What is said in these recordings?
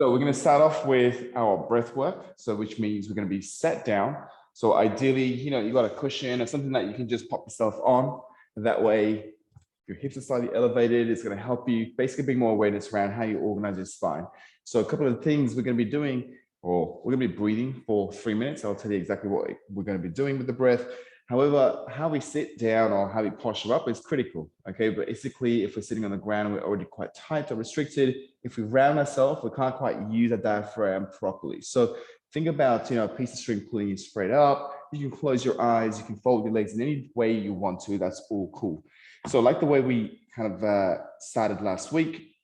So we're going to start off with our breath work. So which means we're going to be sat down. So ideally, you got a cushion or something that you can just pop yourself on. And that way, your hips are slightly elevated. It's going to help you basically bring more awareness around how you organize your spine. So a couple of things we're going to be doing, or we're going to be breathing for 3 minutes. I'll tell you exactly what we're going to be doing with the breath. However, how we sit down or how we posture up is critical. Okay, but basically, if we're sitting on the ground, we're already quite tight or restricted. If we round ourselves, we can't quite use a diaphragm properly. So think about, a piece of string pulling you straight up. You can close your eyes. You can fold your legs in any way you want to. That's all cool. So like the way we kind of started last week,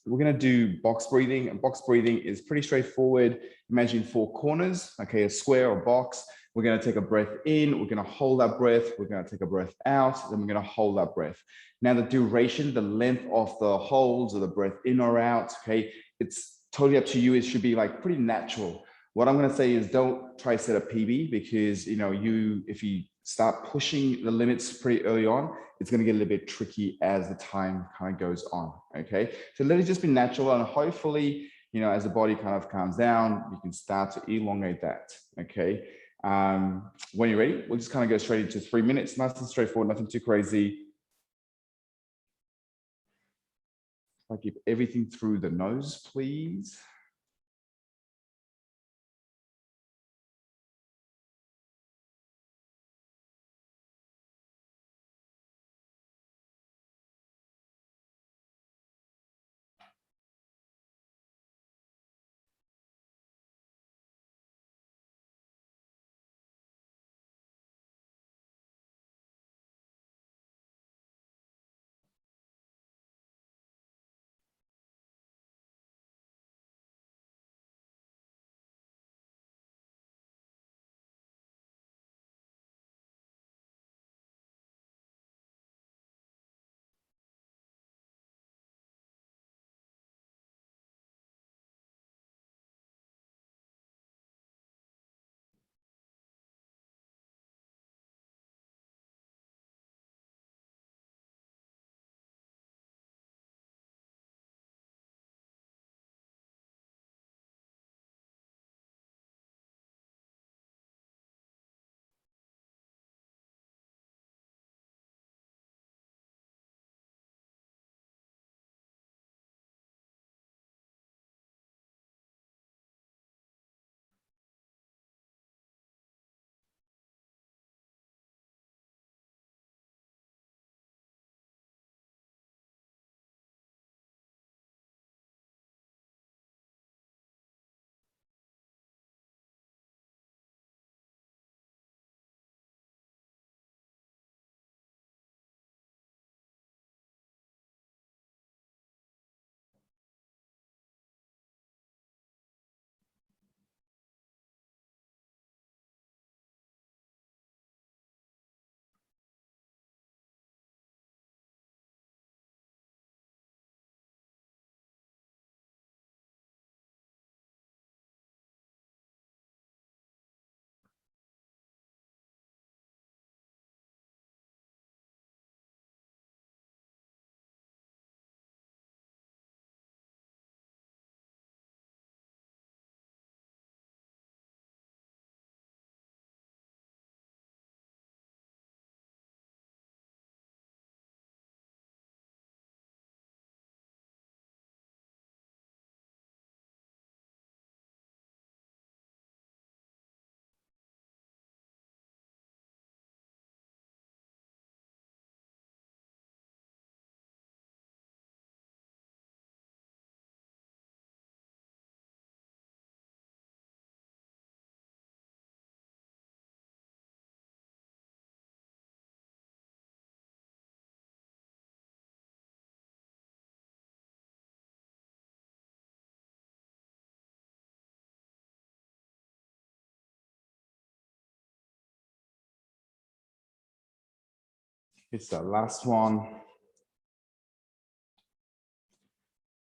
we're going to do box breathing. And box breathing is pretty straightforward. Imagine 4 corners, okay, a square or box. We're going to take a breath in. We're going to hold that breath. We're going to take a breath out. Then we're going to hold that breath. Now, the duration, the length of the holds or the breath in or out, okay, it's totally up to you. It should be like pretty natural. What I'm going to say is don't try to set a PB because, if you start pushing the limits pretty early on, it's going to get a little bit tricky as the time kind of goes on. Okay. So let it just be natural. And hopefully, as the body kind of calms down, you can start to elongate that. Okay. When you're ready, we'll just kind of go straight into 3 minutes. Nice and straightforward, nothing too crazy. I keep everything through the nose, please. It's the last one.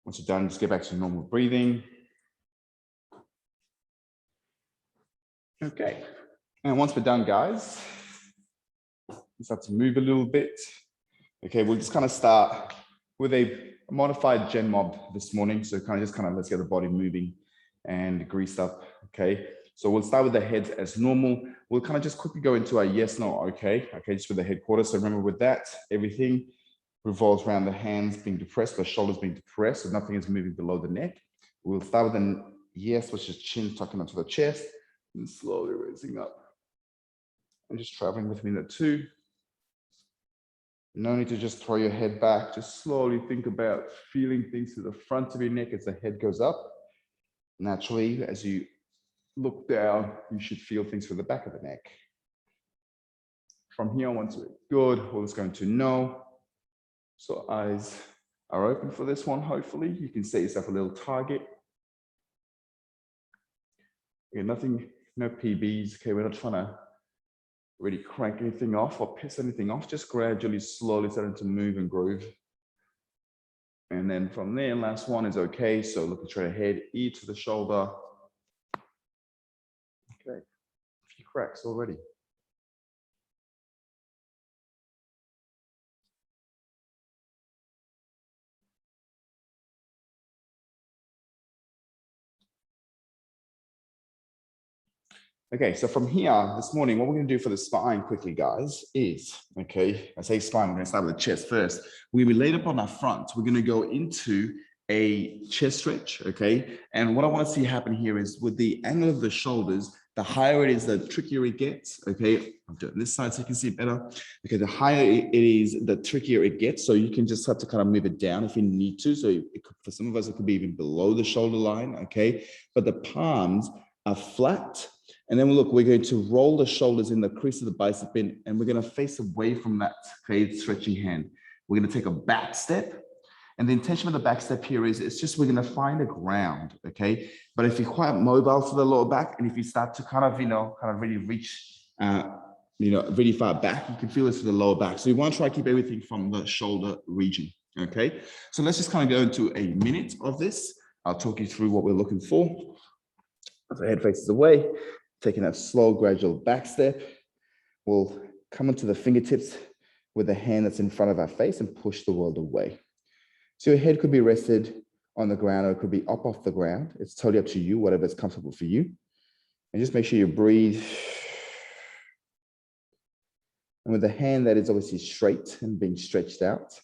Once you're done, just get back to normal breathing. Okay. And once we're done, guys, we start to move a little bit. Okay, we'll just kind of start with a a modified gen mob this morning. So kind of let's get the body moving and greased up. Okay. So we'll start with the heads as normal. We'll kind of just quickly go into our yes, no, okay. Okay, just with the headquarters. So remember with that, everything revolves around the hands being depressed, the shoulders being depressed, so nothing is moving below the neck. We'll start with an yes, which is chin tucking onto the chest and slowly raising up. And just traveling between the two. No need to just throw your head back. Just slowly think about feeling things to the front of your neck as the head goes up. Naturally, as you look down, you should feel things for the back of the neck. From here onwards, we're good. We'll just go into no. So eyes are open for this one, hopefully. You can set yourself a little target. Okay, nothing, no PBs. Okay, we're not trying to really crank anything off or piss anything off, just gradually, slowly starting to move and groove. And then from there, last one is okay. So looking straight ahead, ear to the shoulder. Okay, a few cracks already. Okay, so from here, this morning, what we're going to do for the spine quickly, guys, is, okay, I say spine, we're going to start with the chest first. We're going to be laid up on our front. We're going to go into a chest stretch, okay? And what I want to see happen here is with the angle of the shoulders, the higher it is, the trickier it gets, okay? I'm doing this side so you can see it better. Okay, the higher it is, the trickier it gets. So you can just have to kind of move it down if you need to. So it could, for some of us, it could be even below the shoulder line, okay? But the palms are flat. And then look, we're going to roll the shoulders in the crease of the bicep in, and we're going to face away from that, okay, stretchy hand. We're going to take a back step. And the intention of the back step here is it's just we're going to find a ground, okay? But if you're quite mobile to the lower back, and if you start to kind of really reach, really far back, you can feel this to the lower back. So you want to try to keep everything from the shoulder region, okay? So let's just kind of go into a minute of this. I'll talk you through what we're looking for. As the head faces away, taking that slow, gradual back step. We'll come onto the fingertips with the hand that's in front of our face and push the world away. So your head could be rested on the ground or it could be up off the ground. It's totally up to you, whatever is comfortable for you. And just make sure you breathe. And with the hand that is obviously straight and being stretched out,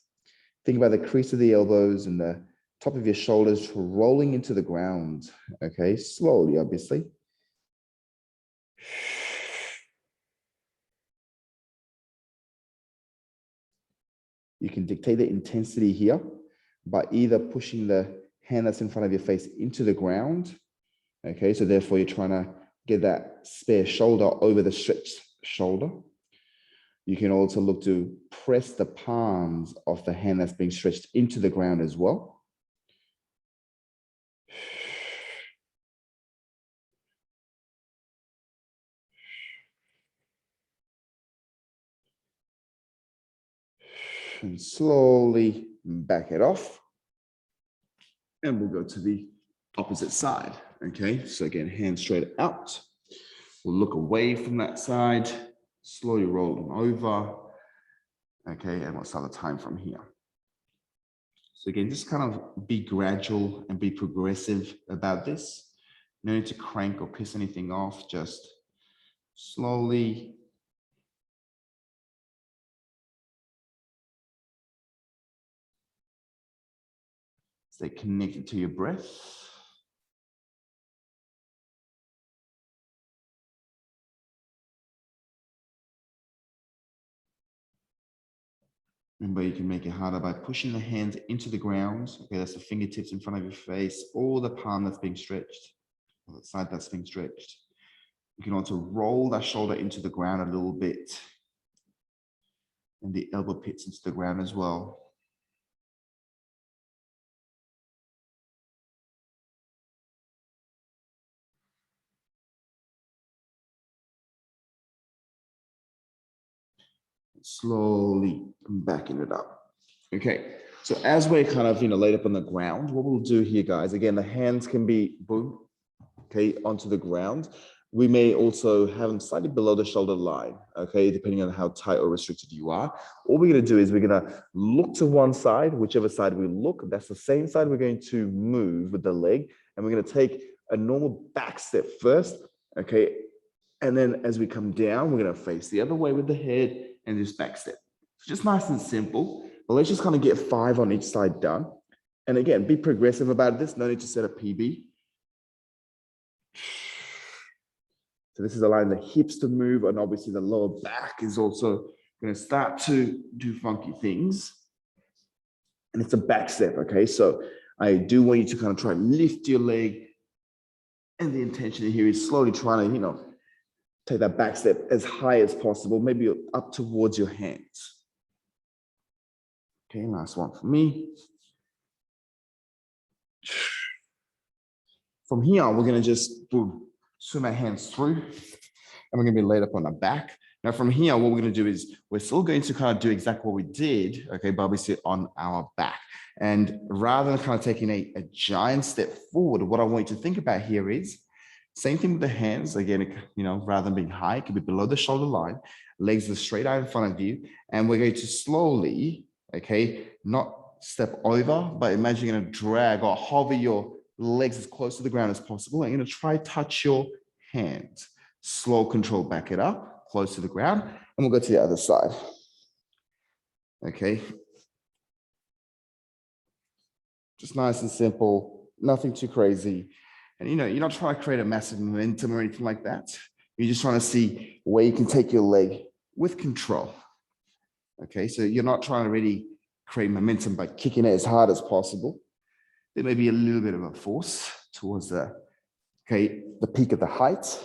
think about the crease of the elbows and the top of your shoulders rolling into the ground, okay? Slowly, obviously. You can dictate the intensity here by either pushing the hand that's in front of your face into the ground, okay? So therefore, you're trying to get that spare shoulder over the stretched shoulder. You can also look to press the palms of the hand that's being stretched into the ground as well. And slowly back it off. And we'll go to the opposite side, okay? So again, hands straight out. We'll look away from that side, slowly roll them over, okay? And we'll start the time from here. So again, just kind of be gradual and be progressive about this. No need to crank or piss anything off, just slowly. Stay connected to your breath. Remember, you can make it harder by pushing the hands into the ground. Okay, that's the fingertips in front of your face, or the palm that's being stretched, or the side that's being stretched. You can also roll that shoulder into the ground a little bit, and the elbow pits into the ground as well. Slowly backing it up. Okay, so as we're kind of laid up on the ground, what we'll do here, guys, again, the hands can be boom, okay, onto the ground. We may also have them slightly below the shoulder line, okay, depending on how tight or restricted you are. All we're going to do is we're going to look to one side, whichever side we look, that's the same side we're going to move with the leg. And we're going to take a normal back step first, okay? And then as we come down, we're going to face the other way with the head and just back step. So just nice and simple, but let's just kind of get 5 on each side done. And again, be progressive about this. No need to set a PB. So this is allowing the hips to move, and obviously the lower back is also going to start to do funky things. And it's a back step, okay? So I do want you to kind of try and lift your leg. And the intention here is slowly trying to, take that back step as high as possible, maybe up towards your hands. Okay, last one for me. From here, we're going to just swim our hands through, and we're going to be laid up on our back. Now, from here, what we're going to do is we're still going to kind of do exactly what we did, okay, but obviously on our back. And rather than kind of taking a giant step forward, what I want you to think about here is same thing with the hands. Again, rather than being high, it could be below the shoulder line. Legs are straight out in front of you. And we're going to slowly, okay, not step over, but imagine you're going to drag or hover your legs as close to the ground as possible. And you're going to try touch your hands. Slow control, back it up, close to the ground. And we'll go to the other side. Okay. Just nice and simple, nothing too crazy. And you're not trying to create a massive momentum or anything like that. You're just trying to see where you can take your leg with control. Okay, so you're not trying to really create momentum by kicking it as hard as possible. There may be a little bit of a force towards the peak of the height.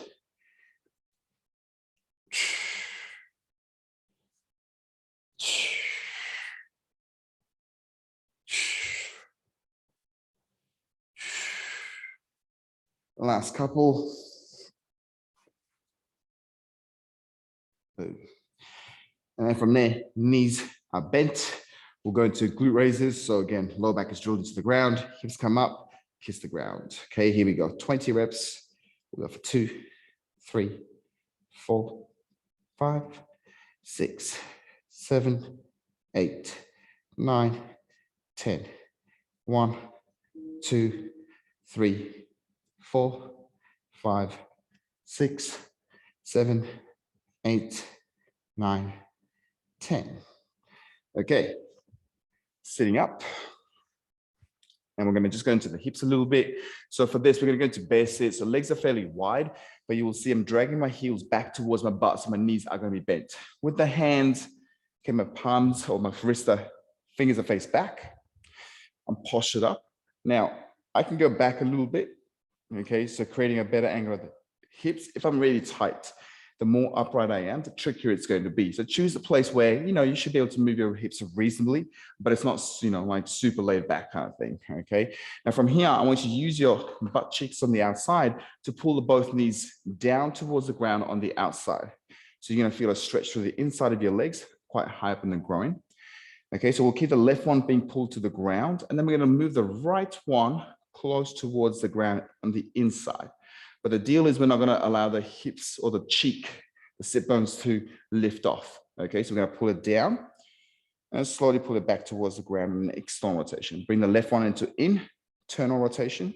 Last couple. Boom. And then from there, knees are bent. We'll go into glute raises. So again, lower back is drilled into the ground, hips come up, kiss the ground. Okay, here we go. 20 reps. We'll go for 2, 3, 4, 5, 6, 7, 8, 9, 10. 1, 2, 3, 4, 5, 6, 7, 8, 9, 10. Okay, sitting up. And we're going to just go into the hips a little bit. So for this, we're going to go into bear sit. So legs are fairly wide, but you will see I'm dragging my heels back towards my butt. So my knees are going to be bent. With the hands, okay, my palms or my fingers are face back. I'm postured up. Now, I can go back a little bit. Okay, so creating a better angle of the hips. If I'm really tight, the more upright I am, the trickier it's going to be. So choose a place where, you should be able to move your hips reasonably, but it's not, like super laid back kind of thing, okay? Now from here, I want you to use your butt cheeks on the outside to pull the both knees down towards the ground on the outside. So you're gonna feel a stretch through the inside of your legs, quite high up in the groin. Okay, so we'll keep the left one being pulled to the ground, and then we're gonna move the right one close towards the ground on the inside. But the deal is we're not going to allow the hips or the cheek, the sit bones to lift off. Okay, so we're going to pull it down and slowly pull it back towards the ground in an external rotation. Bring the left one into internal rotation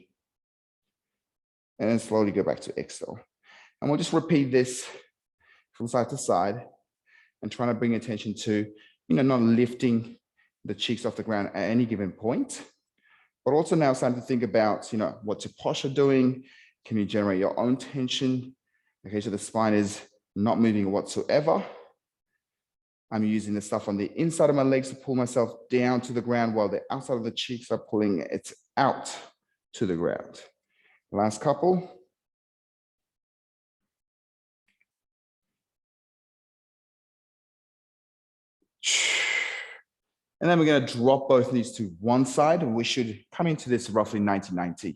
and then slowly go back to external. And we'll just repeat this from side to side and trying to bring attention to, not lifting the cheeks off the ground at any given point, but also now it's time to think about, what's your posture doing? Can you generate your own tension? Okay, so the spine is not moving whatsoever. I'm using the stuff on the inside of my legs to pull myself down to the ground while the outside of the cheeks are pulling it out to the ground. Last couple. And then we're going to drop both knees to one side, and we should come into this roughly 90-90.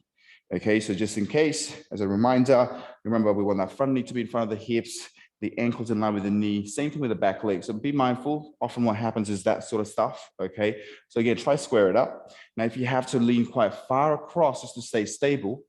Okay, so just in case, as a reminder, remember we want that front knee to be in front of the hips, the ankles in line with the knee, same thing with the back leg. So be mindful, often what happens is that sort of stuff, okay? So again, try square it up. Now, if you have to lean quite far across just to stay stable,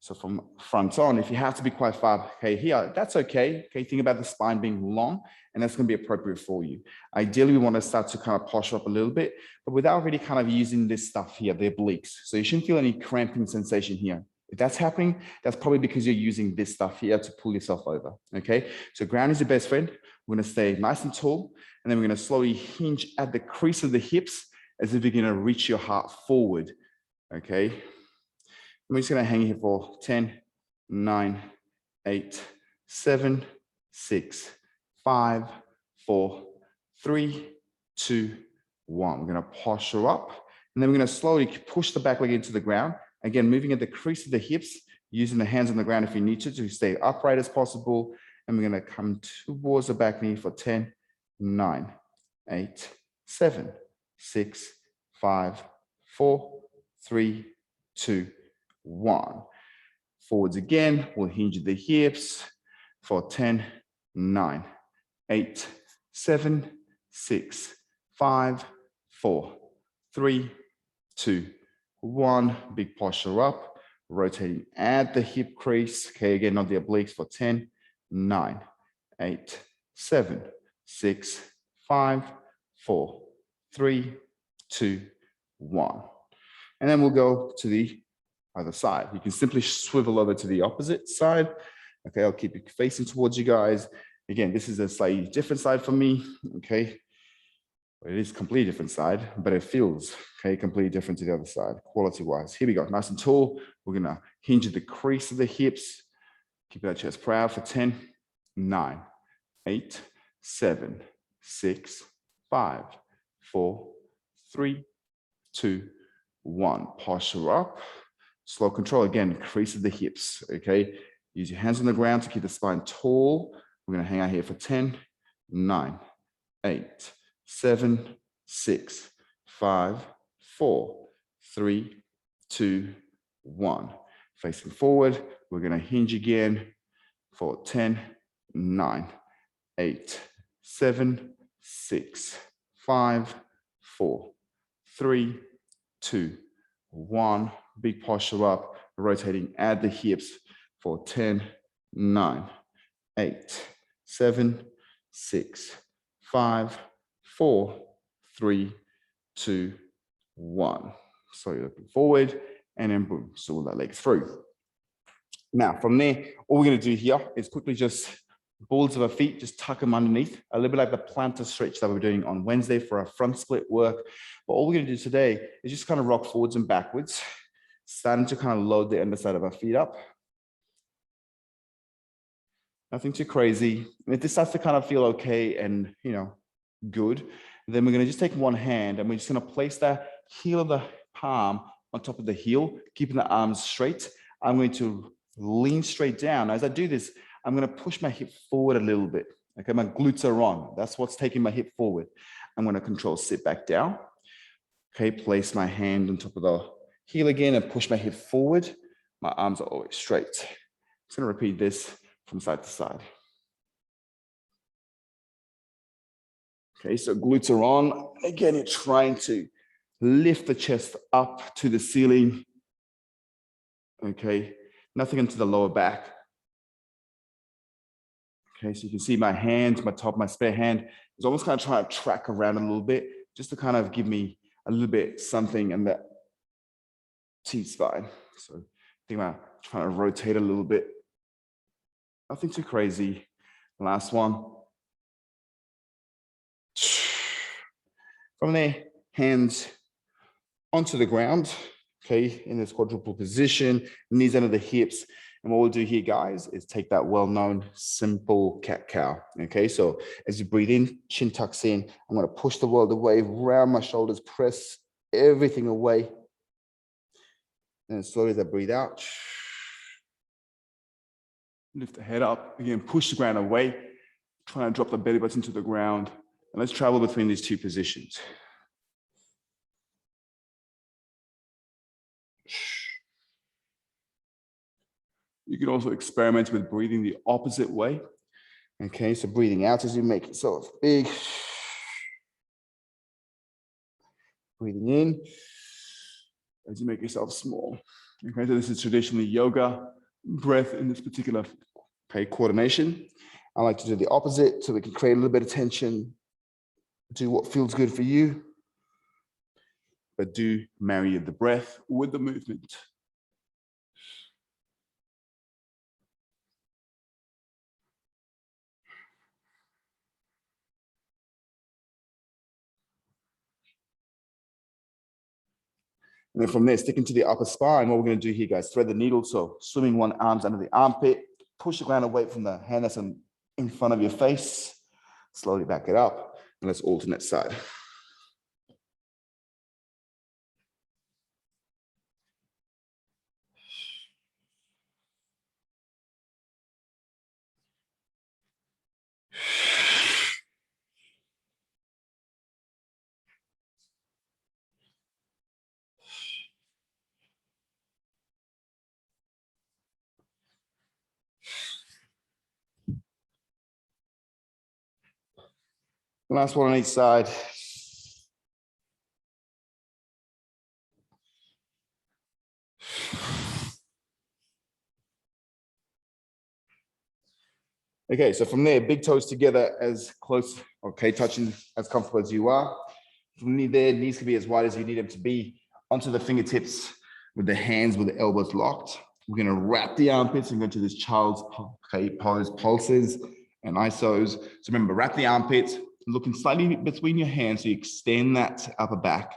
So from front on, if you have to be quite far, okay, here, that's okay. Okay, think about the spine being long, and that's going to be appropriate for you. Ideally, we want to start to kind of posture up a little bit, but without really kind of using this stuff here, the obliques. So you shouldn't feel any cramping sensation here. If that's happening, that's probably because you're using this stuff here to pull yourself over, okay? So ground is your best friend. We're going to stay nice and tall, and then we're going to slowly hinge at the crease of the hips as if you're going to reach your heart forward, okay? We're just going to hang here for 10, 9, 8, 7, 6, 5, 4, 3, 2, 1. We're going to posture up, and then we're going to slowly push the back leg into the ground. Again, moving at the crease of the hips, using the hands on the ground if you need to stay upright as possible. And we're going to come towards the back knee for 10, 9, 8, 7, 6, 5, 4, 3, 2, 1. Forwards again, we'll hinge at the hips for 10, 9, 8, 7, 6, 5, 4, 3, 2, 1. Big posture up, rotating at the hip crease. Okay, again, not the obliques for 10, 9, 8, 7, 6, 5, 4, 3, 2, 1. And then we'll go to the other side. You can simply swivel over to the opposite side. Okay, I'll keep it facing towards you guys. Again, this is a slightly different side for me. Okay, it is a completely different side, but it feels okay, completely different to the other side, quality-wise. Here we go, nice and tall. We're gonna hinge at the crease of the hips. Keep that chest proud for 10, 9, 8, 7, 6, 5, 4, 3, 2, 1. Posture up. Slow control, again, crease of the hips, okay? Use your hands on the ground to keep the spine tall. We're gonna hang out here for 10, 9, 8, 7, 6, 5, 4, 3, 2, 1. Facing forward, we're gonna hinge again for 10, 9, 8, 7, 6, 5, 4, 3, 2, 1. Big posture up, rotating at the hips for 10, 9, 8, 7, 6, 5, 4, 3, 2, 1. So you're looking forward and then boom, so that leg through. Now from there, all we're going to do here is quickly just balls of our feet, just tuck them underneath, a little bit like the plantar stretch that we're doing on Wednesday for our front split work. But all we're going to do today is just kind of rock forwards and backwards, starting to kind of load the underside of our feet up. Nothing too crazy. And if this starts to kind of feel okay and, you know, good, then we're going to just take one hand and we're just going to place that heel of the palm on top of the heel, keeping the arms straight. I'm going to lean straight down. As I do this, I'm going to push my hip forward a little bit. Okay, my glutes are on. That's what's taking my hip forward. I'm going to control sit back down. Okay, place my hand on top of the heel again and push my hip forward. My arms are always straight. I'm just going to repeat this from side to side. Okay, so glutes are on. Again, you're trying to lift the chest up to the ceiling. Okay, nothing into the lower back. Okay, so you can see my hand, my spare hand is almost kind of trying to track around a little bit, just to kind of give me a little bit something in that T-spine. So I think I'm trying to rotate a little bit. Nothing too crazy. Last one. From there, hands onto the ground, okay, in this quadruple position, knees under the hips. And what we'll do here, guys, is take that well-known simple cat-cow, okay? So as you breathe in, chin tucks in. I'm gonna push the world away, round my shoulders, press everything away. And slowly as I breathe out, lift the head up, again, push the ground away, try and drop the belly button to the ground. And let's travel between these two positions. You can also experiment with breathing the opposite way. Okay, so breathing out as you make yourself big. Breathing in as you make yourself small. Okay, so this is traditionally yoga breath in this particular coordination. I like to do the opposite so we can create a little bit of tension, do what feels good for you, but do marry the breath with the movement. And then from there, sticking to the upper spine, what we're going to do here, guys, thread the needle. So swimming one arms under the armpit, push the ground away from the hand that's in front of your face, slowly back it up, and let's alternate side. Last one on each side. Okay, so from there, big toes together as close, okay, touching as comfortable as you are. From there, knees can be as wide as you need them to be, onto the fingertips with the hands, with the elbows locked. We're gonna wrap the armpits and go to this child's pose, pulses and isos. So remember, wrap the armpits, looking slightly between your hands, so you extend that upper back.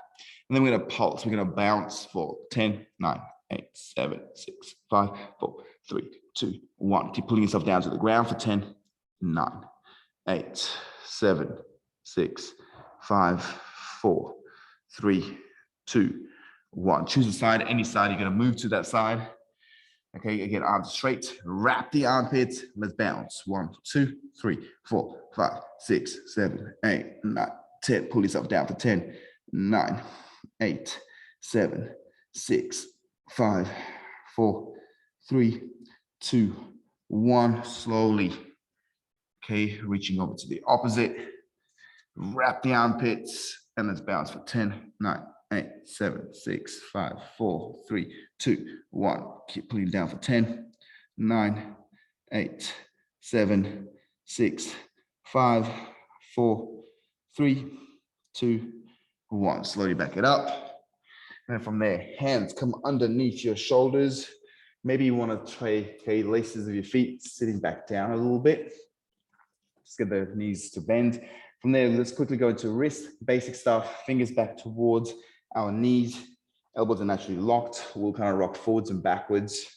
And then we're gonna pulse, we're gonna bounce for 10, 9, 8, 7, 6, 5, 4, 3, 2, 1. Keep pulling yourself down to the ground for 10, 9, 8, 7, 6, 5, 4, 3, 2, 1. Choose a side, any side. You're going to move to that side. Okay, again, arms straight. Wrap the armpits. Let's bounce. 1, 2, 3, 4, 5, 6, 7, 8, 9, 10. Pull yourself down for 10, 9, 8, 7, 6, 5, 4, 3, 2, 1. Slowly. Okay, reaching over to the opposite. Wrap the armpits and let's bounce for 10, 9, 8, 7, 6, 5, 4, 3, 2, 1. Keep pulling down for 10, 9, 8, 7, 6, 5, 4, 3, 2, 1. Slowly back it up. And from there, hands come underneath your shoulders. Maybe you want to try the laces of your feet sitting back down a little bit. Just get the knees to bend. From there, let's quickly go into wrist, basic stuff, fingers back towards our knees. Elbows are naturally locked. We'll kind of rock forwards and backwards.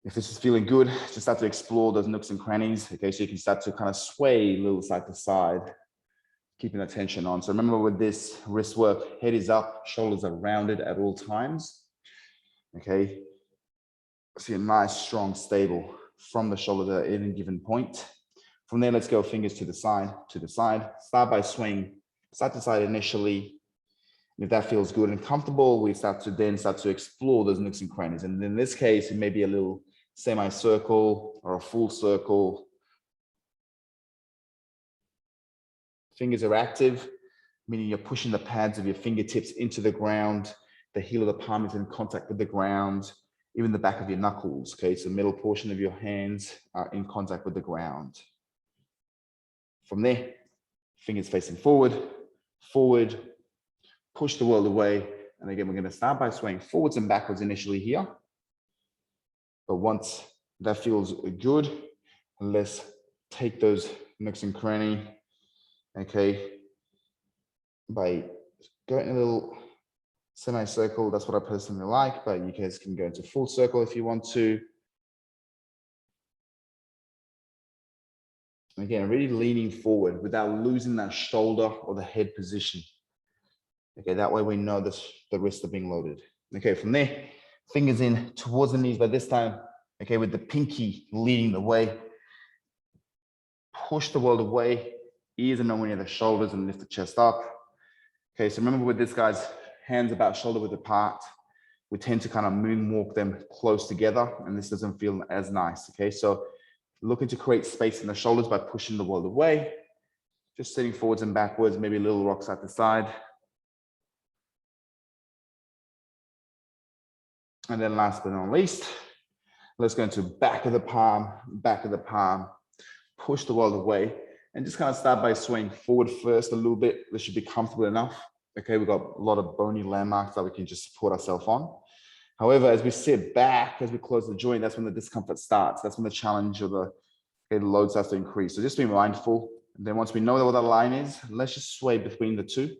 If this is feeling good, just start to explore those nooks and crannies. Okay, so you can start to kind of sway a little side to side, keeping the tension on. So remember with this wrist work, head is up, shoulders are rounded at all times. Okay, see a nice, strong, stable from the shoulder at any given point. From there, let's go fingers to the side, Start by swaying side to side initially. If that feels good and comfortable, we start to explore those nooks and crannies. And in this case, it may be a little semicircle or a full circle. Fingers are active, meaning you're pushing the pads of your fingertips into the ground. The heel of the palm is in contact with the ground, even the back of your knuckles. Okay, so the middle portion of your hands are in contact with the ground. From there, fingers facing forward, push the world away. And again, we're going to start by swaying forwards and backwards initially here. But once that feels good, let's take those nooks and cranny, okay, by going a little semicircle. That's what I personally like, but you guys can go into full circle if you want to. Again, really leaning forward without losing that shoulder or the head position. Okay, that way we know the wrists are being loaded. Okay, from there, fingers in towards the knees, but this time, okay, with the pinky leading the way. Push the world away, ears are nowhere near the shoulders, and lift the chest up. Okay, so remember with this, guys, hands about shoulder width apart. We tend to kind of moonwalk them close together, and this doesn't feel as nice. Okay, so looking to create space in the shoulders by pushing the world away, just sitting forwards and backwards, maybe a little rock side to side. And then last but not least, let's go into back of the palm, push the wall away, and just kind of start by swaying forward first a little bit. This should be comfortable enough. Okay, we've got a lot of bony landmarks that we can just support ourselves on. However, as we sit back, as we close the joint, that's when the discomfort starts. That's when the challenge or the load starts to increase. So just be mindful. And then once we know what that line is, let's just sway between the two,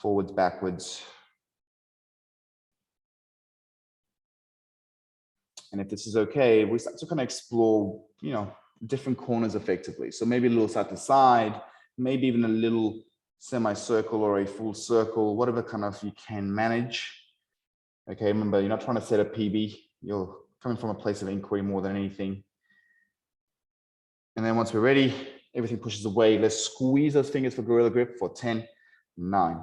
forwards, backwards. And if this is okay, we start to kind of explore, different corners effectively. So maybe a little side to side, maybe even a little semicircle or a full circle, whatever kind of you can manage. Okay, remember, you're not trying to set a PB. You're coming from a place of inquiry more than anything. And then once we're ready, everything pushes away. Let's squeeze those fingers for gorilla grip for 10, 9,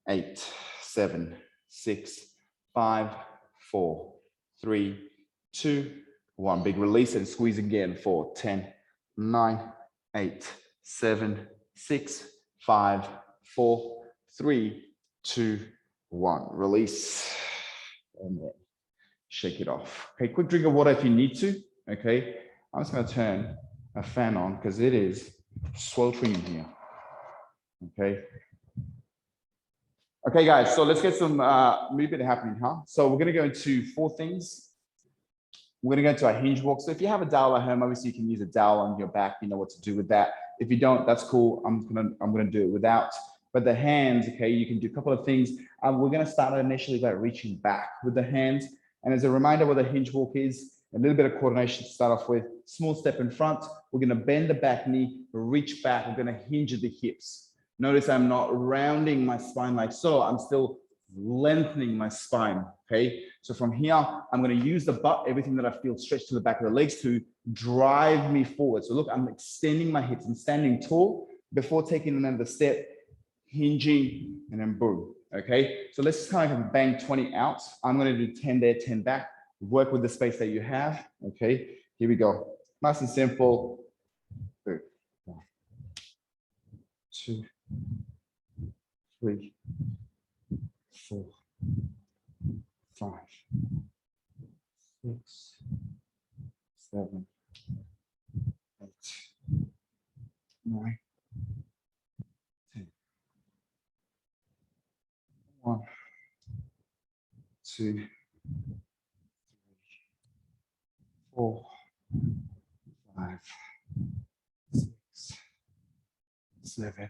8, 7, 6, 5, 4, 3, 2, 1. Big release and squeeze again for 10, 9, 8, 7, 6, 5, 4, 3, 2, 1. Release. And then shake it off. Okay, quick drink of water if you need to. Okay, I'm just going to turn a fan on because it is sweltering in here. Okay, guys, so let's get some movement happening, huh? So we're going to go into 4 things. We're going to go into our hinge walk. So if you have a dowel at home, obviously you can use a dowel on your back. You know what to do with that. If you don't, that's cool. I'm gonna do it without. But the hands, okay, you can do a couple of things. We're going to start initially by reaching back with the hands. And as a reminder, what a hinge walk is, a little bit of coordination to start off with. Small step in front. We're going to bend the back knee, reach back. We're going to hinge at the hips. Notice I'm not rounding my spine like so. I'm still lengthening my spine, okay? So from here, I'm going to use the butt, everything that I feel stretched to the back of the legs to drive me forward. So look, I'm extending my hips. I'm standing tall before taking another step, hinging, and then boom, okay? So let's just kind of bang 20 out. I'm going to do 10 there, 10 back. Work with the space that you have, okay? Here we go. Nice and simple. 3, 1, 2, 3, 4, 5, 6, 7, 8, 9, 10. 1, 2, 3, 4, 5, 6, 7, 8,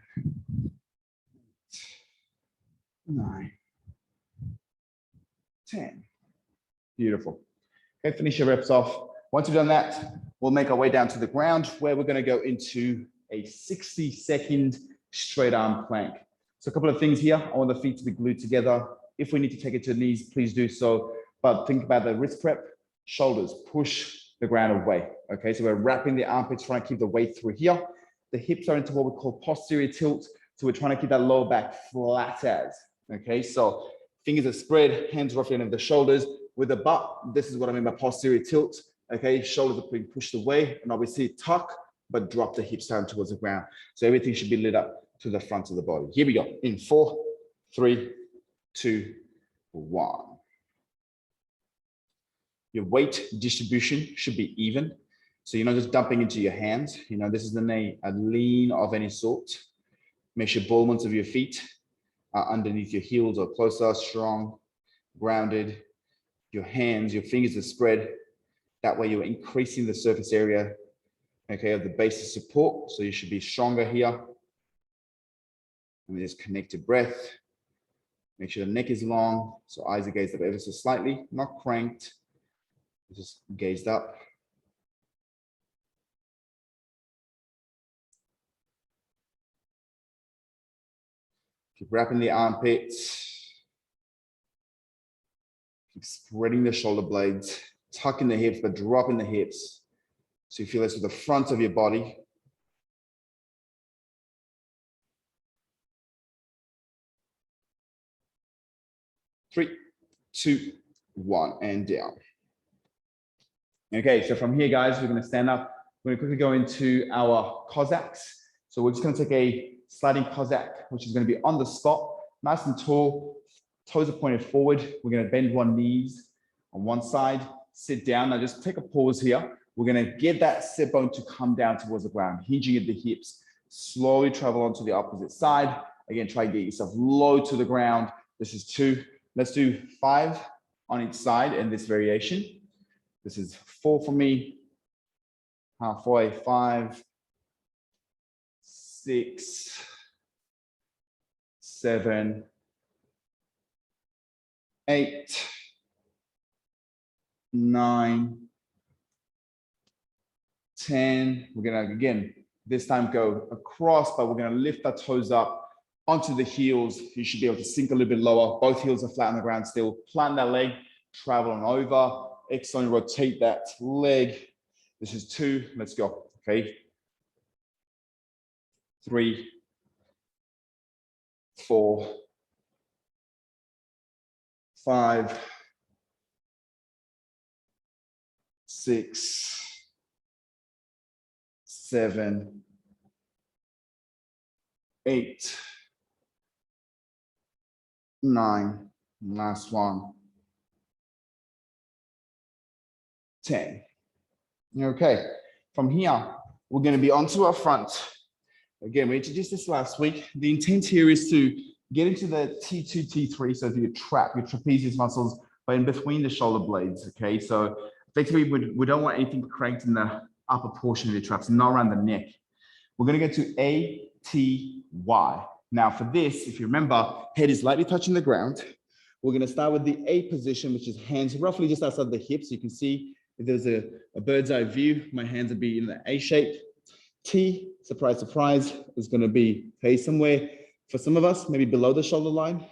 9, 10. Beautiful. Okay, finish your reps off. Once you've done that, we'll make our way down to the ground where we're going to go into a 60-second straight arm plank. So a couple of things here. I want the feet to be glued together. If we need to take it to the knees, please do so. But think about the wrist prep, shoulders, push the ground away. Okay, so we're wrapping the armpits, trying to keep the weight through here. The hips are into what we call posterior tilt. So we're trying to keep that lower back flat as. Okay, so fingers are spread, hands roughly under the shoulders. With the butt, this is what I mean by posterior tilt. Okay, shoulders are being pushed away, and obviously tuck, but drop the hips down towards the ground. So everything should be lit up to the front of the body. Here we go. In 4, 3, 2, 1. Your weight distribution should be even. So you're not just dumping into your hands. You know, this isn't a lean of any sort. Make sure ball joints of your feet are underneath your heels or closer, strong, grounded. Your hands, your fingers are spread. That way you're increasing the surface area, okay, of the base of support. So you should be stronger here. And just connect to breath. Make sure the neck is long. So eyes are gazed up ever so slightly, not cranked. Just gazed up. Keep wrapping the armpits. Keep spreading the shoulder blades. Tucking the hips, but dropping the hips. So you feel this with the front of your body. Three, 2, 1, and down. Okay, so from here, guys, we're going to stand up. We're going to quickly go into our Cossacks. So we're just going to take a sliding Cossack, which is going to be on the spot, nice and tall, toes are pointed forward. We're going to bend one knee, on one side, sit down. Now just take a pause here. We're gonna get that sit bone to come down towards the ground, hinging at the hips. Slowly travel onto the opposite side. Again, try to get yourself low to the ground. This is 2. Let's do 5 on each side in this variation. This is 4 for me. Halfway, 5, 6, 7, 8, 9, 10. We're gonna, again, this time go across, but we're gonna lift our toes up onto the heels. You should be able to sink a little bit lower. Both heels are flat on the ground still. Plant that leg, travel on over. Externally rotate that leg. This is 2. Let's go. Okay. 3, 4, 5, 6, 7, 8, 9. Last one. 10. Okay, from here, we're going to be onto our front. Again, we introduced this last week. The intent here is to get into the T2, T3, so your trap, your trapezius muscles, but in between the shoulder blades, okay? So effectively, we don't want anything cranked in the upper portion of your traps, not around the neck. We're going to go to A, T, Y. Now for this, if you remember, head is lightly touching the ground. We're going to start with the A position, which is hands roughly just outside the hips. You can see if there's a bird's eye view, my hands would be in the A shape. T, surprise, surprise, is going to be, okay, somewhere for some of us, maybe below the shoulder line,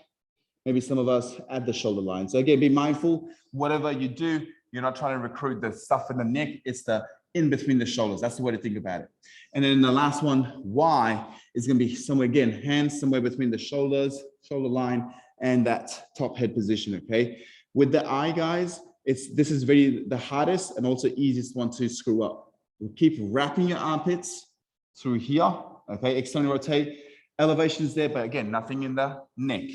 maybe some of us at the shoulder line. So again, be mindful, whatever you do, you're not trying to recruit the stuff in the neck, it's the in between the shoulders. That's the way to think about it. And then the last one, Y, is going to be somewhere, again, hands somewhere between the shoulders, shoulder line, and that top head position, okay? With the I, guys, this is really the hardest and also easiest one to screw up. We'll keep wrapping your armpits through here, okay? Externally rotate, elevation is there, but again, nothing in the neck.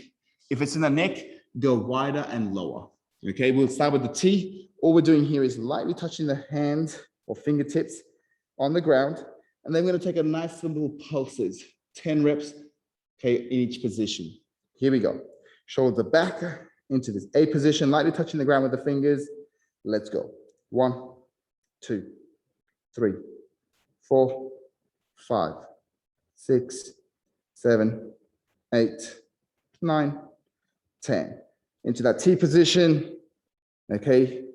If it's in the neck, go wider and lower, okay? We'll start with the T. All we're doing here is lightly touching the hand or fingertips on the ground, and then we're gonna take a nice little pulses, 10 reps, okay, in each position. Here we go. Shoulder back into this A position, lightly touching the ground with the fingers. Let's go. 1, 2, 3, 4, 5, 6, 7, 8, 9, 10. Into that T position. Okay,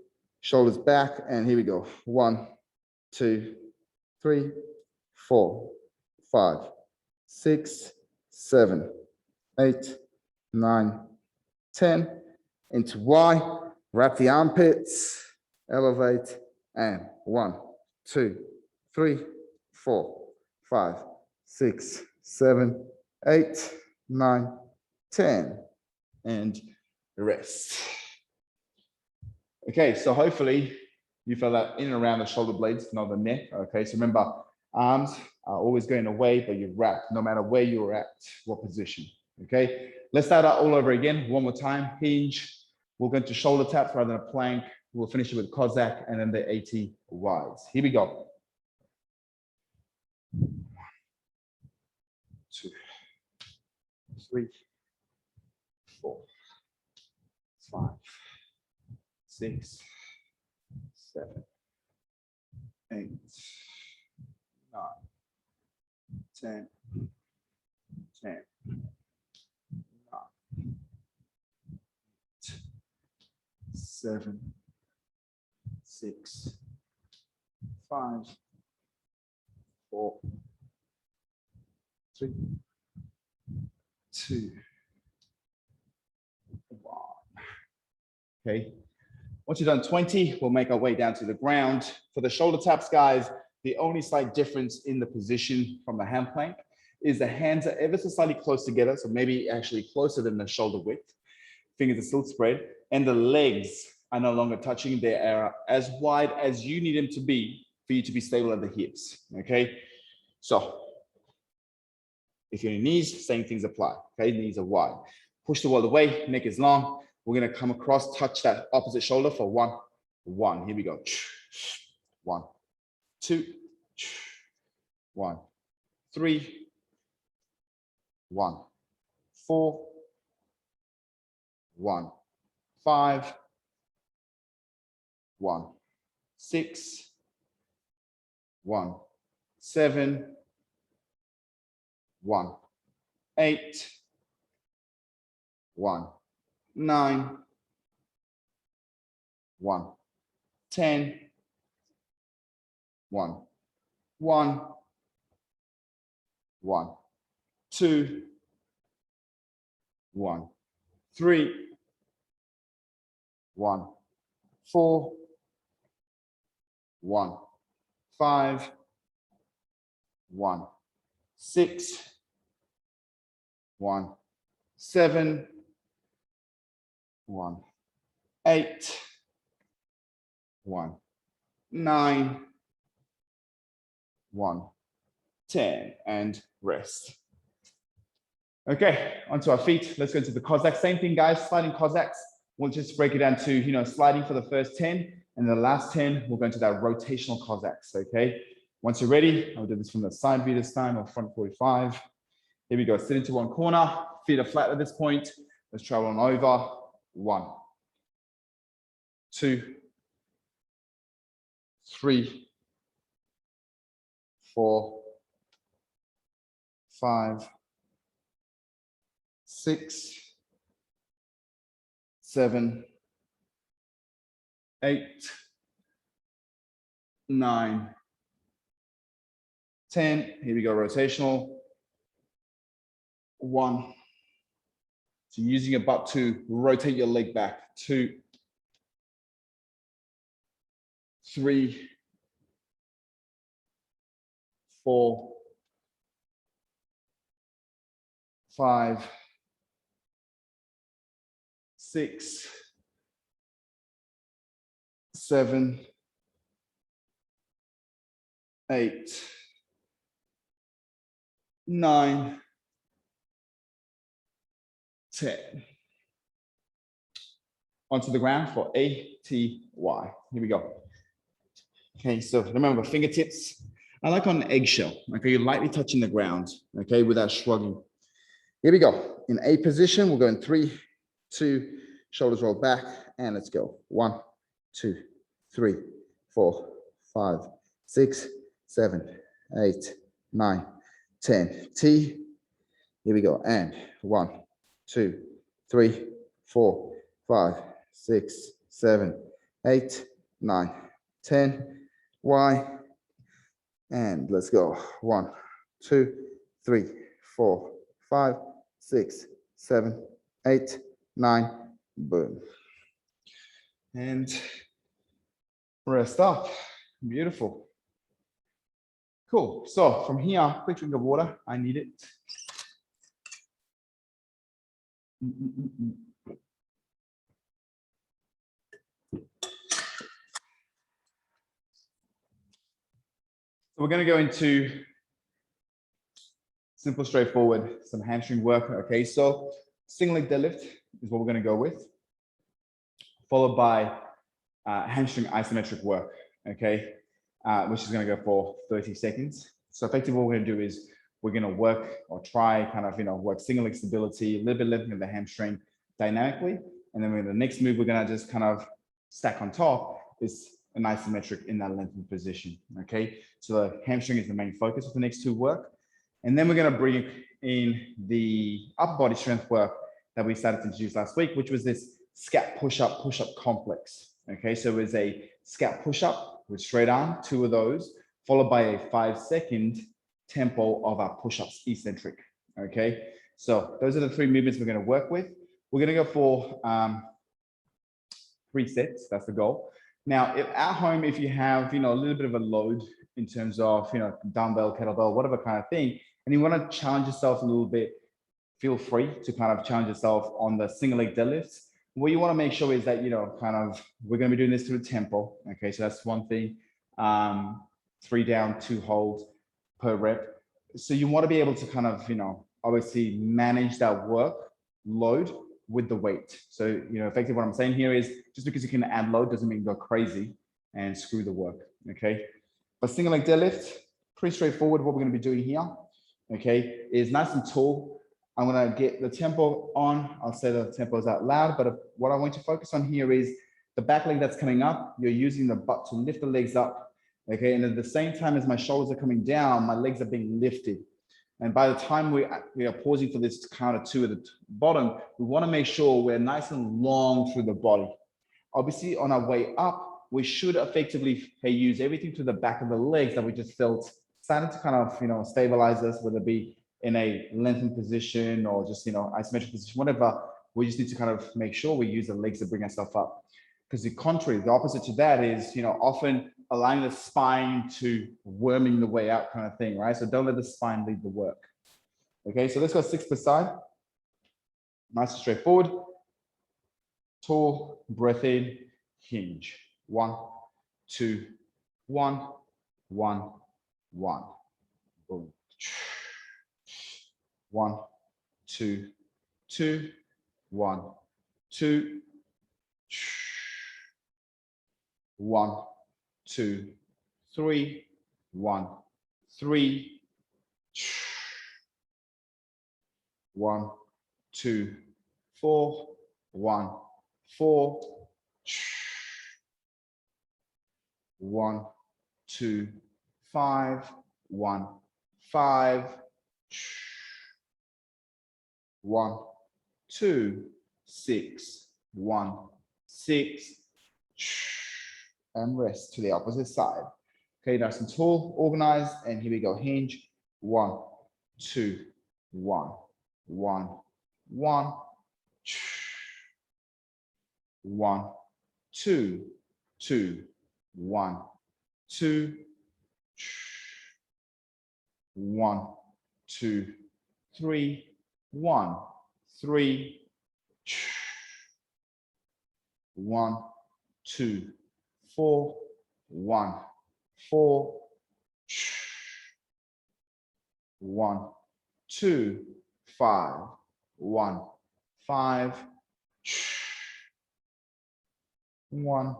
shoulders back, and here we go. 1, 2, 3, 4, 5, 6, 7, 8, 9, 10. Into Y, wrap the armpits, elevate, and 1, 2, 3, 4, 5, 6, 7, 8, 9, 10. And rest. Okay, so hopefully you feel that in and around the shoulder blades, not the neck. Okay, so remember, arms are always going away, but you wrap no matter where you're at, what position. Okay, let's start out all over again. One more time, hinge. We'll go into shoulder taps rather than a plank. We'll finish it with Cossack and then the ATYs. Here we go. 2, 3, 4, 5, 6, 7, 8, 9, 10, 10, 9, 7, 6, 5, 4, 3, 2, 1. Okay. Once you've done 20, we'll make our way down to the ground. For the shoulder taps, guys, the only slight difference in the position from the hand plank is the hands are ever so slightly close together, so maybe actually closer than the shoulder width. Fingers are still spread, and the legs are no longer touching. They are as wide as you need them to be for you to be stable at the hips, okay? So if you're in knees, same things apply, okay? Knees are wide. Push the wall away, neck is long. We're gonna come across, touch that opposite shoulder for one. Here we go. 1, 2, 1, 3, 1, 4, 1, 5, 1, 6, 1, 7, 1, 8, 1, 9, 1, 10, 1, 1, 1, 2, 1, 3, 1, 4, 1, 5, 1, 6, 1, 7, 1, 8, 1, 9, 1, 10, and rest. Okay, onto our feet. Let's go to the Cossack. Same thing, guys, sliding Cossacks. We'll just break it down to, sliding for the first 10, and the last 10, we'll go into that rotational Cossacks, okay? Once you're ready, I'll do this from the side view this time, or front 45. Here we go, sit into one corner, feet are flat at this point. Let's travel on over. 1, 2, 3, 4, 5, 6, 7, 8, 9, 10. Here we go, rotational. 1. So using your butt to rotate your leg back. 2, 3, 4, 5, 6, 7, 8, 9, 10. Onto the ground for ATY. Here we go. Okay, so remember, fingertips are like on an eggshell. Okay, you're lightly touching the ground, okay, without shrugging. Here we go. In A position, we'll go in 3, 2, shoulders roll back, and let's go. 1, 2, 3, 4, 5, 6, 7, 8, 9, 10. T. Here we go. And 1, 2, 3, 4, 5, 6, 7, 8, 9, 10. Y. And let's go. 1, 2, 3, 4, 5, 6, 7, 8, 9. Boom. And rest up. Beautiful. Cool. So from here, quick drink of water. I need it. So we're going to go into simple, straightforward, some hamstring work. Okay, so single leg deadlift is what we're going to go with, followed by hamstring isometric work, okay, which is going to go for 30 seconds. So effectively what we're going to do is we're going to work or try kind of, work single leg stability, a little bit lifting of the hamstring dynamically. And then the next move we're going to just kind of stack on top is an isometric in that lengthened position, okay? So the hamstring is the main focus of the next two work. And then we're going to bring in the upper body strength work that we started to introduce last week, which was this scat push-up complex, okay? So it's a scat push-up with straight arm, 2 of those, followed by a 5-second tempo of our push-ups eccentric, okay? So those are the 3 movements we're going to work with. We're going to go for 3 sets. That's the goal. Now, at home, if you have, a little bit of a load in terms of, dumbbell, kettlebell, whatever kind of thing, and you want to challenge yourself a little bit, feel free to kind of challenge yourself on the single leg deadlifts. What you want to make sure is that, we're going to be doing this through tempo. Okay, so that's one thing. 3 down, 2 hold per rep. So you want to be able to kind of, obviously manage that work load with the weight. So, you know, effectively what I'm saying here is just because you can add load doesn't mean go crazy and screw the work, okay? But single leg deadlift, pretty straightforward. What we're gonna be doing here, okay, is nice and tall. I'm gonna get the tempo on. I'll say the tempo is out loud, but what I want to focus on here is the back leg that's coming up. You're using the butt to lift the legs up, okay? And at the same time as my shoulders are coming down, my legs are being lifted. And by the time we are pausing for this count of 2 at the bottom, we want to make sure we're nice and long through the body. Obviously, on our way up, we should effectively use everything to the back of the legs that we just felt starting to kind of, you know, stabilize us, whether it be in a lengthened position or just, you know, isometric position, whatever. We just need to kind of make sure we use the legs to bring ourselves up. Because the contrary, the opposite to that is, you know, often allowing the spine to worming the way out kind of thing, right? So don't let the spine lead the work. Okay, so let's go 6 per side. Nice and straightforward. Tall, breath in, hinge. 1, 2, 1, 1, 1. Boom. 1, 2, 2, 1, 2. 1, 2, 3, 1, 3. 1, 2, 4, 1, 4. 1, 2, 5, 1, 5. 1, 2, 6, 1, 6. And rest to the opposite side. Okay, nice and tall, organized, and here we go. Hinge. 1, 2, 1, 1, 1. 1, 2, 2, 1, 2. 1, 2, 3, 1, 3. 1, 2, 4, 1, 4. 1, 2, 5, 1, 5. 1,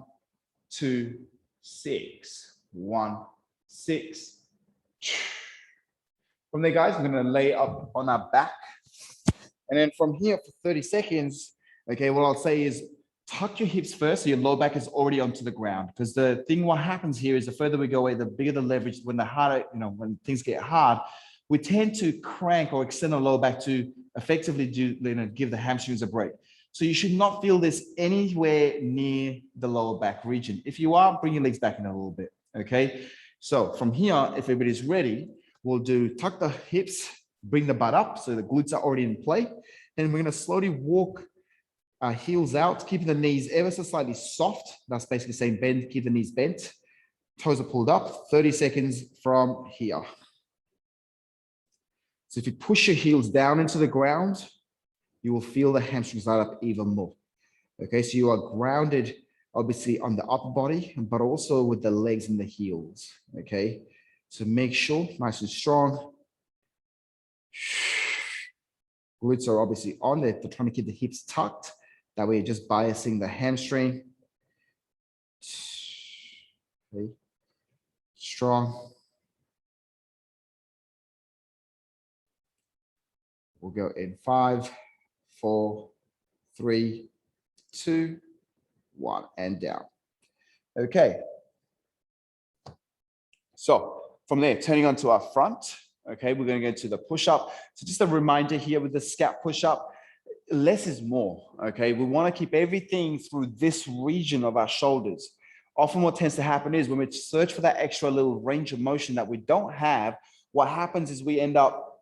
2, 6, 1, 6. From there, guys, we're going to lay up on our back. And then from here for 30 seconds, okay, what I'll say is tuck your hips first so your low back is already onto the ground. Because the thing, what happens here is the further we go away, the bigger the leverage. When the harder, you know, when things get hard, we tend to crank or extend the low back to effectively do, you know, give the hamstrings a break. So you should not feel this anywhere near the lower back region. If you are, bring your legs back in a little bit, okay? So from here, if everybody's ready, we'll do tuck the hips, bring the butt up so the glutes are already in play. Then we're gonna slowly walk our heels out, keeping the knees ever so slightly soft. That's basically saying bend, keep the knees bent. Toes are pulled up, 30 seconds from here. So if you push your heels down into the ground, you will feel the hamstrings light up even more. Okay, so you are grounded, obviously, on the upper body, but also with the legs and the heels. Okay, so make sure, nice and strong. Glutes are obviously on there. They're trying to keep the hips tucked. That way, you're just biasing the hamstring. Okay, strong. We'll go in 5, 4, 3, 2, 1, and down. Okay. So from there, turning onto our front. Okay, we're going to go to the push-up. So just a reminder here with the scap push-up, less is more. Okay, we want to keep everything through this region of our shoulders. Often what tends to happen is when we search for that extra little range of motion that we don't have, what happens is we end up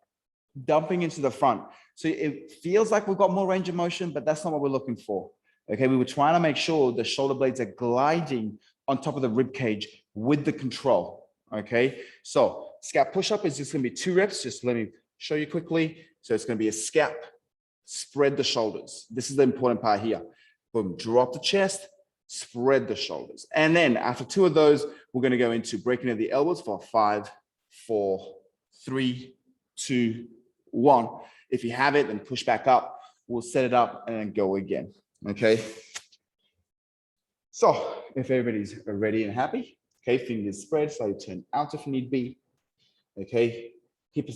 dumping into the front. So it feels like we've got more range of motion, but that's not what we're looking for. Okay, we were trying to make sure the shoulder blades are gliding on top of the rib cage with the control. Okay, so scap push-up is just going to be 2 reps. Just let me show you quickly. So it's going to be a scap, spread the shoulders. This is the important part here. Boom, drop the chest, spread the shoulders. And then after 2 of those, we're going to go into breaking of the elbows for 5, 4, 3, 2, 1. If you have it, then push back up. we'll set it up and then go again, okay? So if everybody's ready and happy, okay, fingers spread, so you turn out if need be, okay? Hip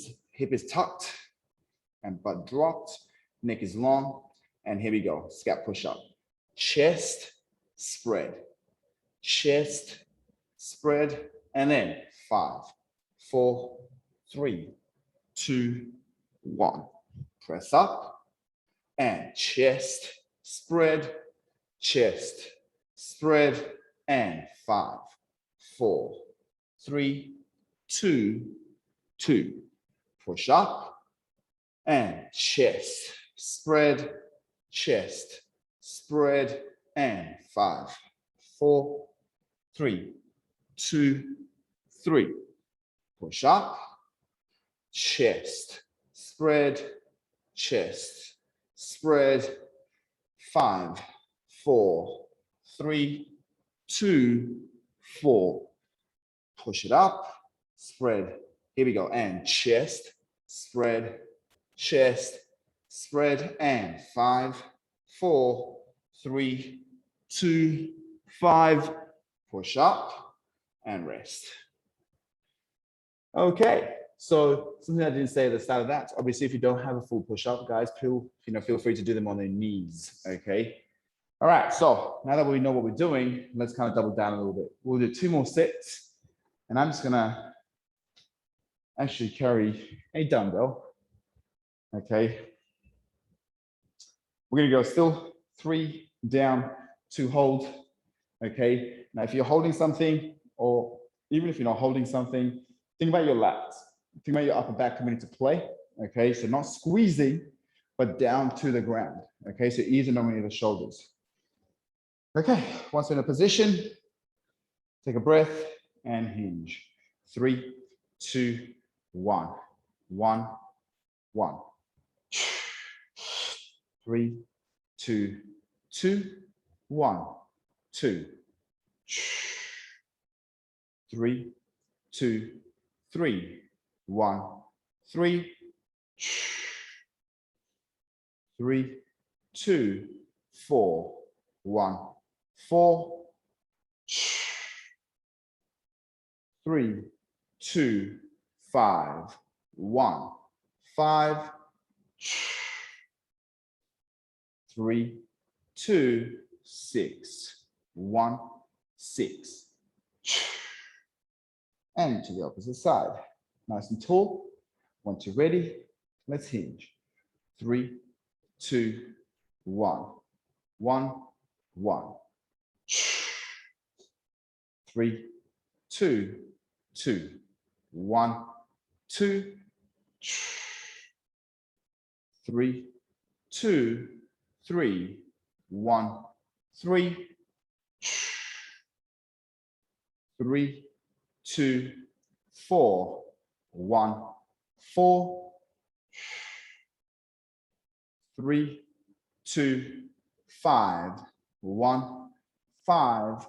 is tucked and butt dropped, neck is long, and here we go, scap push up. Chest, spread, chest, spread, and then 5, 4, 3, 2, 1. Press up and chest, spread, chest, spread, and 5, 4, 3, 2, 2. Push up and chest, spread, chest, spread, and 5, 4, 3, 2, 3. Push up, chest, spread, chest, spread, 5, 4, 3, 2, 4. Push it up, spread. Here we go. And chest, spread, chest, spread, and 5, 4, 3, 2, 5. Push up and rest. Okay. So something I didn't say at the start of that, obviously, if you don't have a full push-up, guys, feel free to do them on their knees, okay? All right, so now that we know what we're doing, let's kind of double down a little bit. We'll do 2 more sets, and I'm just gonna actually carry a dumbbell, okay? We're gonna go still 3 down, 2 hold, okay? Now, if you're holding something, or even if you're not holding something, think about your lats. Think about your upper back coming into play, okay? So not squeezing, but down to the ground, okay? So ease and not the shoulders. Okay, once you're in a position, take a breath and hinge. 3, 2, 1, 1, 1. 3, 2, 2, 1, 2. 3, 2, 3. 1, 3, 3, 2, 4, 1, 4, 3, 2, 5, 1, 5, 3, 2, 6, 1, 6. And to the opposite side. Nice and tall. Once you're ready, let's hinge. 3, 2, 1. 1, 1. 3, 2, 2. 1, 2. 3, 2, 3. 1, 3. 3, 2, 4. 1, 4. 3, 2, 5. 1, 5.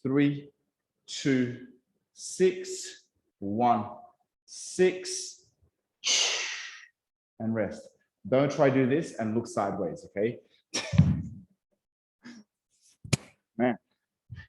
3, 2, 6. 1, 6. And rest. Don't try to do this and look sideways, okay? Man.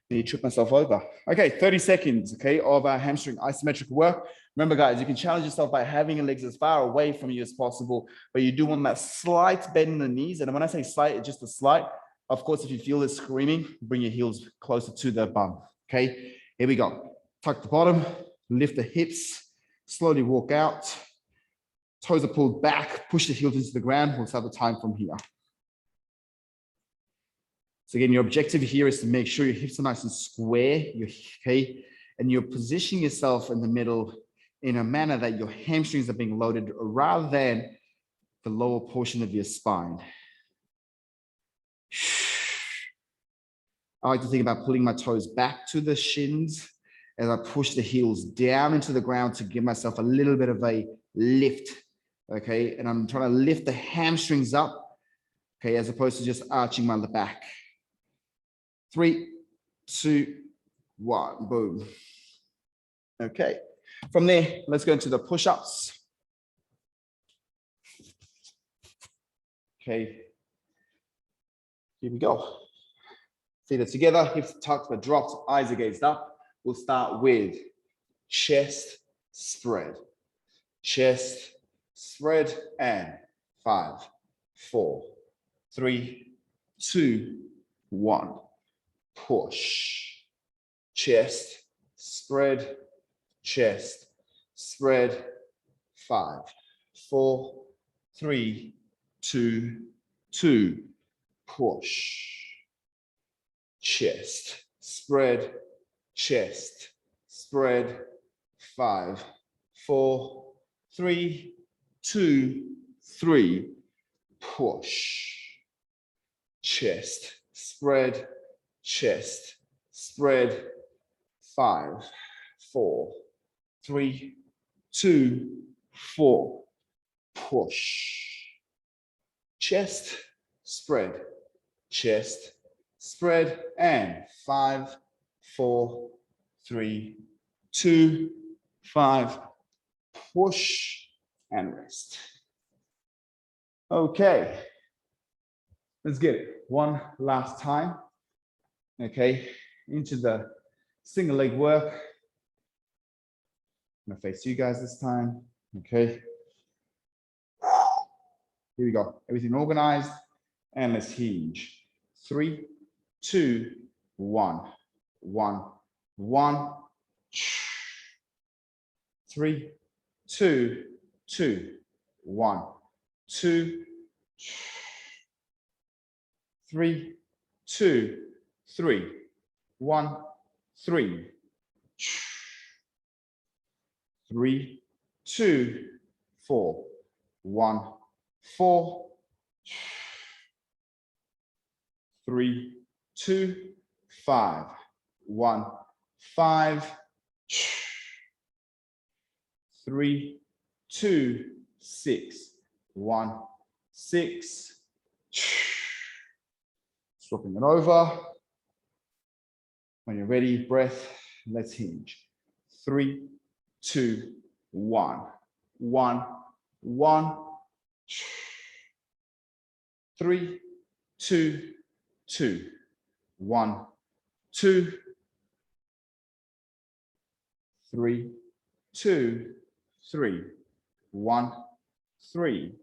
You trip myself over. Okay, 30 seconds, okay, of our hamstring isometric work. Remember, guys, you can challenge yourself by having your legs as far away from you as possible, but you do want that slight bend in the knees. And when I say slight, it's just a slight. Of course, if you feel this screaming, bring your heels closer to the bum, okay? Here we go. Tuck the bottom, lift the hips, slowly walk out. Toes are pulled back, push the heels into the ground. We'll start the time from here. So again, your objective here is to make sure your hips are nice and square, okay? And you're positioning yourself in the middle in a manner that your hamstrings are being loaded rather than the lower portion of your spine. I like to think about pulling my toes back to the shins as I push the heels down into the ground to give myself a little bit of a lift, okay? And I'm trying to lift the hamstrings up, okay, as opposed to just arching my back. 3, 2, 1, boom. Okay, from there, let's go into the push-ups. Okay, here we go. Feet are together, hips tucked but dropped, eyes are gazed up. We'll start with chest spread. Chest spread, and 5, 4, 3, 2, 1. Push. Chest spread, chest spread. 5, 4, 3, 2, 2. Push. Chest spread, chest spread. 5, 4, 3, 2, 3. Push. Chest spread, chest spread. 5, 4, 3, 2, 4. Push. Chest spread, chest spread, and 5, 4, 3, 2, 5. Push and rest. Okay, let's get it one last time. Okay, into the single leg work. I'm gonna face you guys this time. Okay, here we go. Everything organized, and let's hinge. 3, 2, 1, 1, 1. 3, 2, 2, 1, 2, 3, 2, 3, 1, 3, 3, 2, 4, 1, 4, 3, 2, 5, 1, 5, 3, 2, 6, 1, 6. Swapping it over. When you're ready, breath, let's hinge. 3, 2, 1, 1, 1. 3, 2, 2, 1, 2. 3, 2, 3, 1, 3.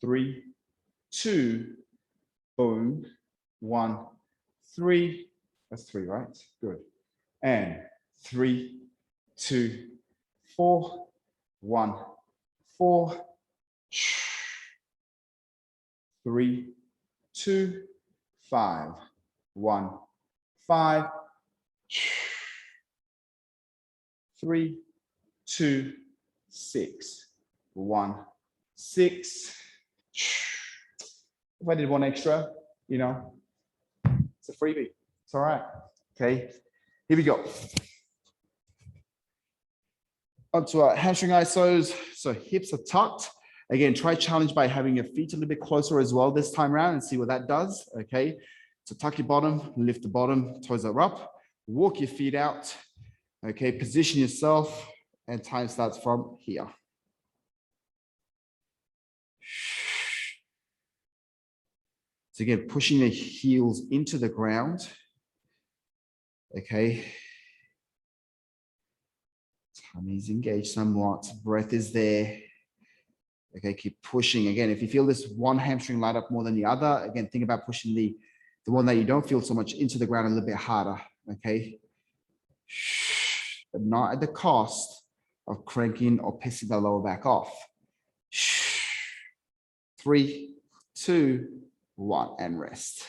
3, 2, boom, 1, 3. That's 3, right? Good. And 3, 2, 4, 1, 4. 3, 2, 5, 1, 5. 3, 2, 6, 1, 6. If I did one extra, you know, it's a freebie. It's all right. Okay, here we go. Onto our hamstring isos. So hips are tucked. Again, try challenge by having your feet a little bit closer as well this time around and see what that does. Okay, so tuck your bottom, lift the bottom, toes are up, walk your feet out. Okay, position yourself, and time starts from here. So again, pushing the heels into the ground. Okay. Tummy's engaged somewhat, breath is there. Okay, keep pushing. Again, if you feel this one hamstring light up more than the other, again, think about pushing the one that you don't feel so much into the ground a little bit harder. Okay. But not at the cost of cranking or pissing the lower back off. 3, 2, 1, and rest.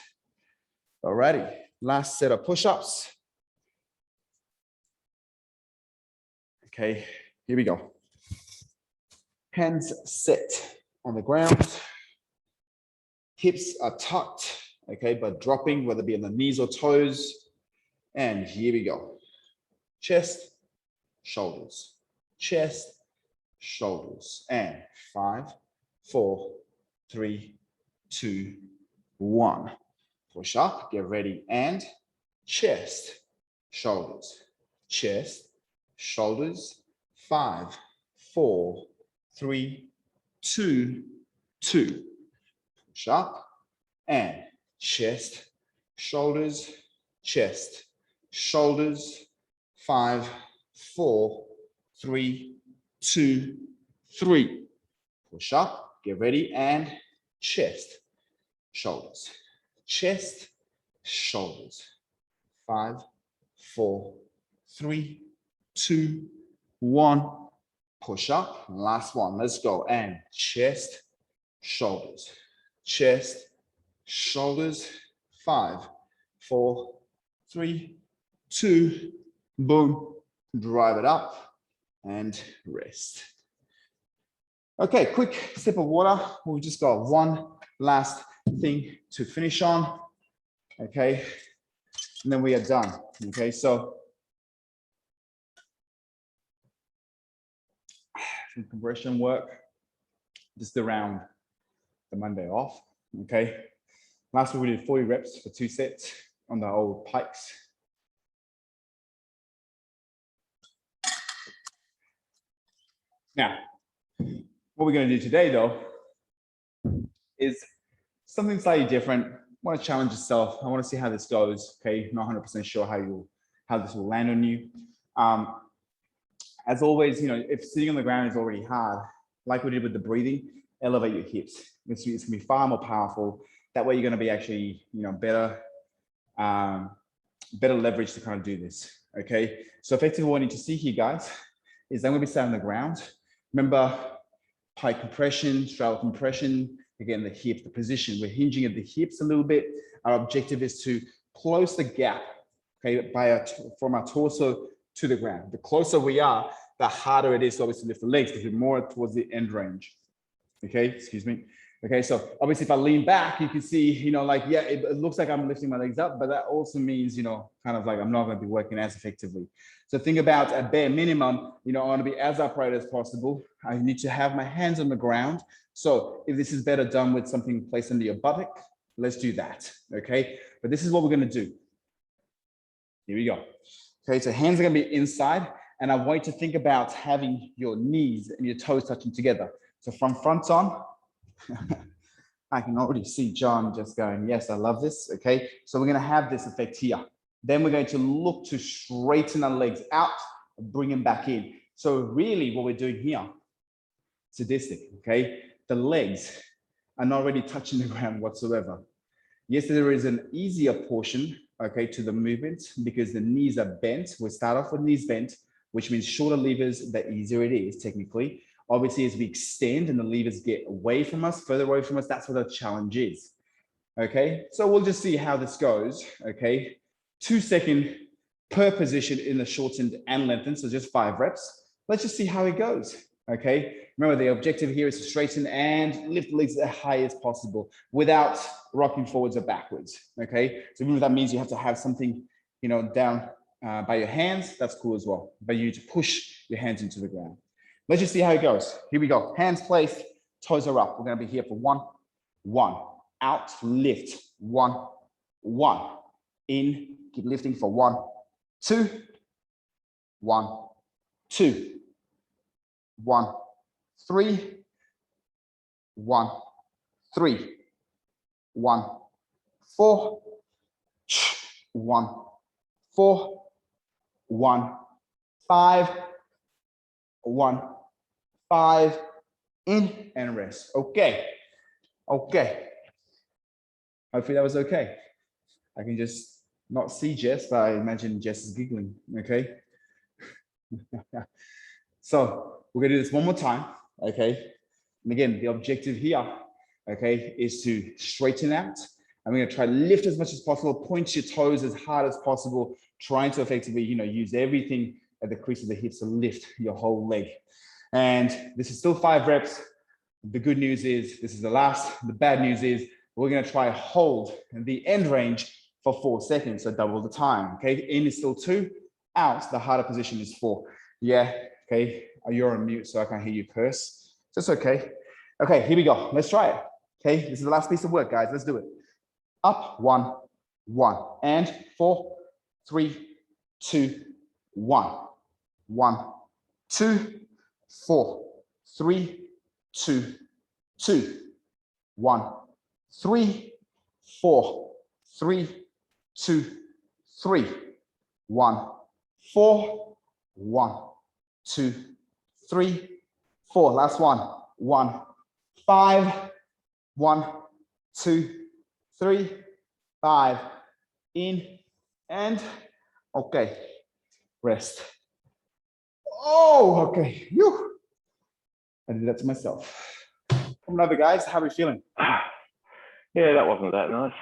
Alrighty, last set of push-ups. Okay, here we go. Hands set on the ground. Hips are tucked, okay, but dropping, whether it be on the knees or toes. And here we go. Chest, shoulders, chest, shoulders. And 5, 4, 3, 2, 1. Push up, get ready, and chest, shoulders, chest, shoulders. 5, 4, 3, 2, 2. Push up and chest, shoulders, chest, shoulders. 5, 4, 3, 2, 3. Push up, get ready, and chest, shoulders, chest, shoulders. 5, 4, 3, 2, 1. Push up. Last one. Let's go. And chest, shoulders, chest, shoulders. 5, 4, 3, 2. Boom. Drive it up and rest. Okay, quick sip of water. We've just got one last thing to finish on. Okay, and then we are done. Okay, so some compression work just around the Monday off. Okay, last week we did 40 reps for 2 sets on the old Pikes. Now, what we're going to do today, though, is something slightly different. I want to challenge yourself. I want to see how this goes. Okay, not 100% sure how this will land on you. As always, if sitting on the ground is already hard, like we did with the breathing, elevate your hips. It's going to be far more powerful. That way, you're going to be actually, better leverage to kind of do this. Okay, so effectively, what I need to see here, guys, is I'm going to be sat on the ground. Remember, Pike compression, straddle compression. Again, the hip, the position. We're hinging at the hips a little bit. Our objective is to close the gap, okay, from our torso to the ground. The closer we are, the harder it is to obviously lift the legs because we're more towards the end range. Okay, excuse me. Okay, so obviously if I lean back, you can see, yeah, it looks like I'm lifting my legs up, but that also means, kind of like I'm not going to be working as effectively. So think about a bare minimum, I want to be as upright as possible. I need to have my hands on the ground. So if this is better done with something placed under your buttock, let's do that. Okay, but this is what we're going to do. Here we go. Okay, so hands are going to be inside, and I want you to think about having your knees and your toes touching together. So from front on, I can already see John just going, yes, I love this. Okay, so we're going to have this effect here. Then we're going to look to straighten our legs out, bring them back in. So really what we're doing here, sadistic, okay? The legs are not really touching the ground whatsoever. Yes, there is an easier portion, okay, to the movement because the knees are bent. We start off with knees bent, which means shorter levers, the easier it is technically. Obviously, as we extend and the levers get away from us, further away from us, that's what the challenge is. Okay, so we'll just see how this goes. Okay, 2 seconds per position in the shortened and lengthened, so just 5 reps. Let's just see how it goes. Okay, remember the objective here is to straighten and lift the legs as high as possible without rocking forwards or backwards. Okay, so remember that means you have to have something, down by your hands. That's cool as well, but you need to push your hands into the ground. Let's just see how it goes. Here we go. Hands placed, toes are up. We're going to be here for 1, 1. Out, lift. 1, 1. In, keep lifting for 1, 2. 1, 2. 1, 3. 1, 3. 1, 4. 1, 4. 1, 5. 1, 5, in and rest. Okay. Okay. Hopefully that was okay. I can just not see Jess, but I imagine Jess is giggling. Okay. So we're going to do this one more time. Okay. And again, the objective here, okay, is to straighten out. I'm going to try to lift as much as possible, point your toes as hard as possible, trying to effectively, use everything at the crease of the hips to lift your whole leg. And this is still 5 reps. The good news is this is the last. The bad news is we're going to try hold the end range for 4 seconds, so double the time. Okay, in is still 2, out, the harder position is 4. Yeah, okay, you're on mute, so I can't hear you curse. That's okay. Okay, here we go. Let's try it. Okay, this is the last piece of work, guys. Let's do it. Up, 1, 1, and 4, 3, 2, 1. 1, 2, 4, 3, 2, 2, 1, 3, 4, 3, 2, 3, 1, 4, 1, 2, 3, 4. Last one. 1, 5, 1, 2, 3, 5. In and okay. Rest. Oh, okay. Whew. I did that to myself. Come another, guys. How are we feeling? Yeah, that wasn't that nice.